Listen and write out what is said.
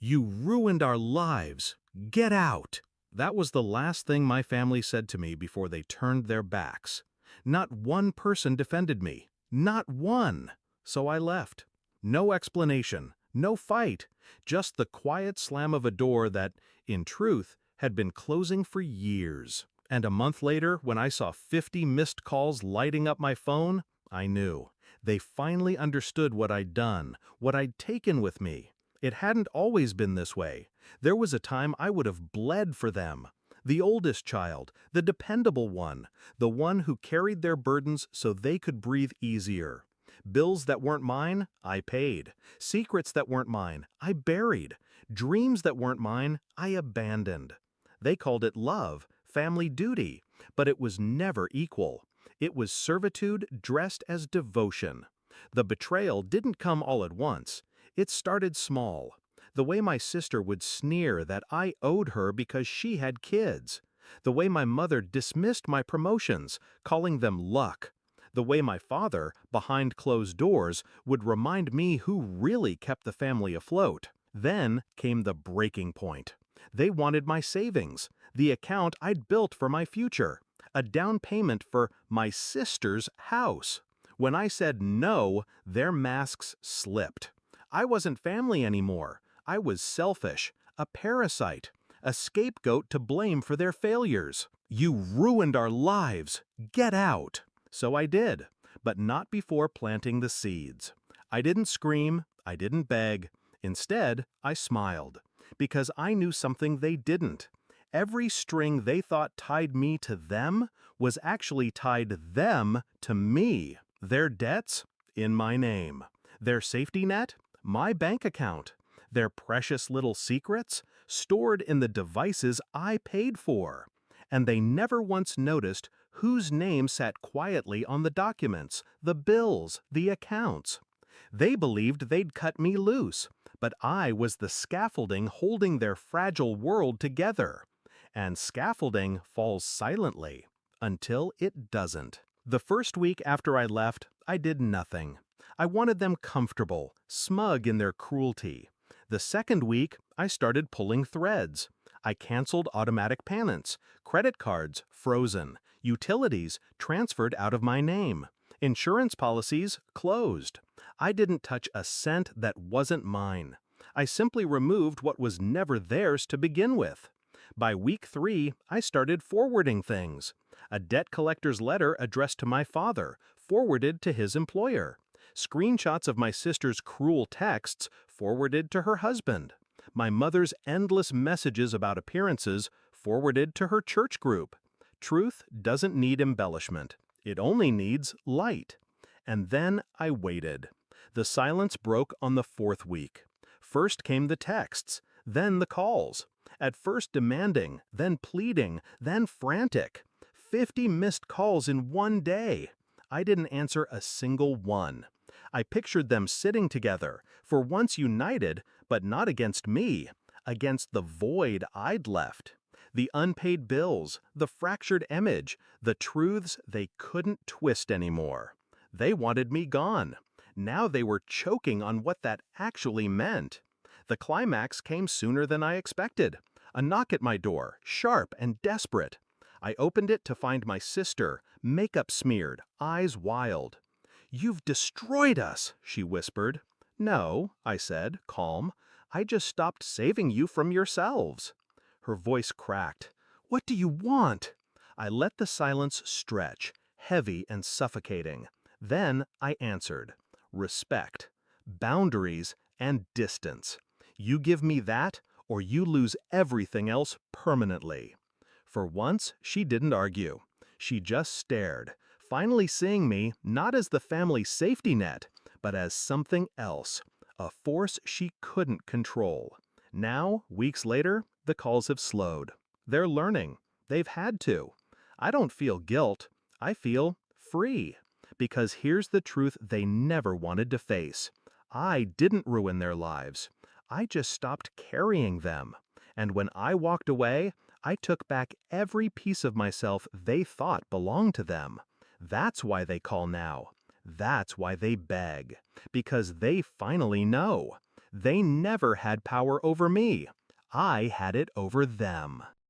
You ruined our lives. Get out. That was the last thing my family said to me before they turned their backs. Not one person defended me. Not one. So I left. No explanation, no fight, just the quiet slam of a door that, in truth, had been closing for years. And a month later, when I saw 50 missed calls lighting up my phone, I knew. They finally understood what I'd done, what I'd taken with me. It hadn't always been this way. There was a time I would have bled for them. The oldest child, the dependable one, the one who carried their burdens so they could breathe easier. Bills that weren't mine, I paid. Secrets that weren't mine, I buried. Dreams that weren't mine, I abandoned. They called it love, family duty, but it was never equal. It was servitude dressed as devotion. The betrayal didn't come all at once. It started small. The way my sister would sneer that I owed her because she had kids. The way my mother dismissed my promotions, calling them luck. The way my father, behind closed doors, would remind me who really kept the family afloat. Then came the breaking point. They wanted my savings, the account I'd built for my future, a down payment for my sister's house. When I said no, their masks slipped. I wasn't family anymore. I was selfish, a parasite, a scapegoat to blame for their failures. You ruined our lives. Get out. So I did, but not before planting the seeds. I didn't scream, I didn't beg. Instead, I smiled, because I knew something they didn't. Every string they thought tied me to them was actually tied them to me. Their debts? In my name. Their safety net? My bank account. Their precious little secrets? Stored in the devices I paid for. And they never once noticed whose name sat quietly on the documents, the bills, the accounts. They believed they'd cut me loose, but I was the scaffolding holding their fragile world together. And scaffolding falls silently, until it doesn't. The first week after I left, I did nothing. I wanted them comfortable, smug in their cruelty. The second week, I started pulling threads. I canceled automatic payments, credit cards frozen, utilities transferred out of my name, insurance policies closed. I didn't touch a cent that wasn't mine. I simply removed what was never theirs to begin with. By week 3, I started forwarding things. A debt collector's letter addressed to my father, forwarded to his employer. Screenshots of my sister's cruel texts forwarded to her husband. My mother's endless messages about appearances forwarded to her church group. Truth doesn't need embellishment. It only needs light. And then I waited. The silence broke on the 4th week. First came the texts, then the calls. At first demanding, then pleading, then frantic. 50 missed calls in one day. I didn't answer a single one. I pictured them sitting together, for once united, but not against me, against the void I'd left. The unpaid bills, the fractured image, the truths they couldn't twist anymore. They wanted me gone. Now they were choking on what that actually meant. The climax came sooner than I expected. A knock at my door, sharp and desperate. I opened it to find my sister, makeup smeared, eyes wild. "You've destroyed us," she whispered. "No," I said, calm. "I just stopped saving you from yourselves." Her voice cracked. "What do you want?" I let the silence stretch, heavy and suffocating. Then I answered. Respect, boundaries, and distance. You give me that, or you lose everything else permanently. For once, she didn't argue. She just stared, finally seeing me not as the family's safety net, but as something else, a force she couldn't control. Now, weeks later, the calls have slowed. They're learning. They've had to. I don't feel guilt. I feel free. Because here's the truth they never wanted to face. I didn't ruin their lives. I just stopped carrying them. And when I walked away, I took back every piece of myself they thought belonged to them. That's why they call now. That's why they beg. Because they finally know. They never had power over me. I had it over them.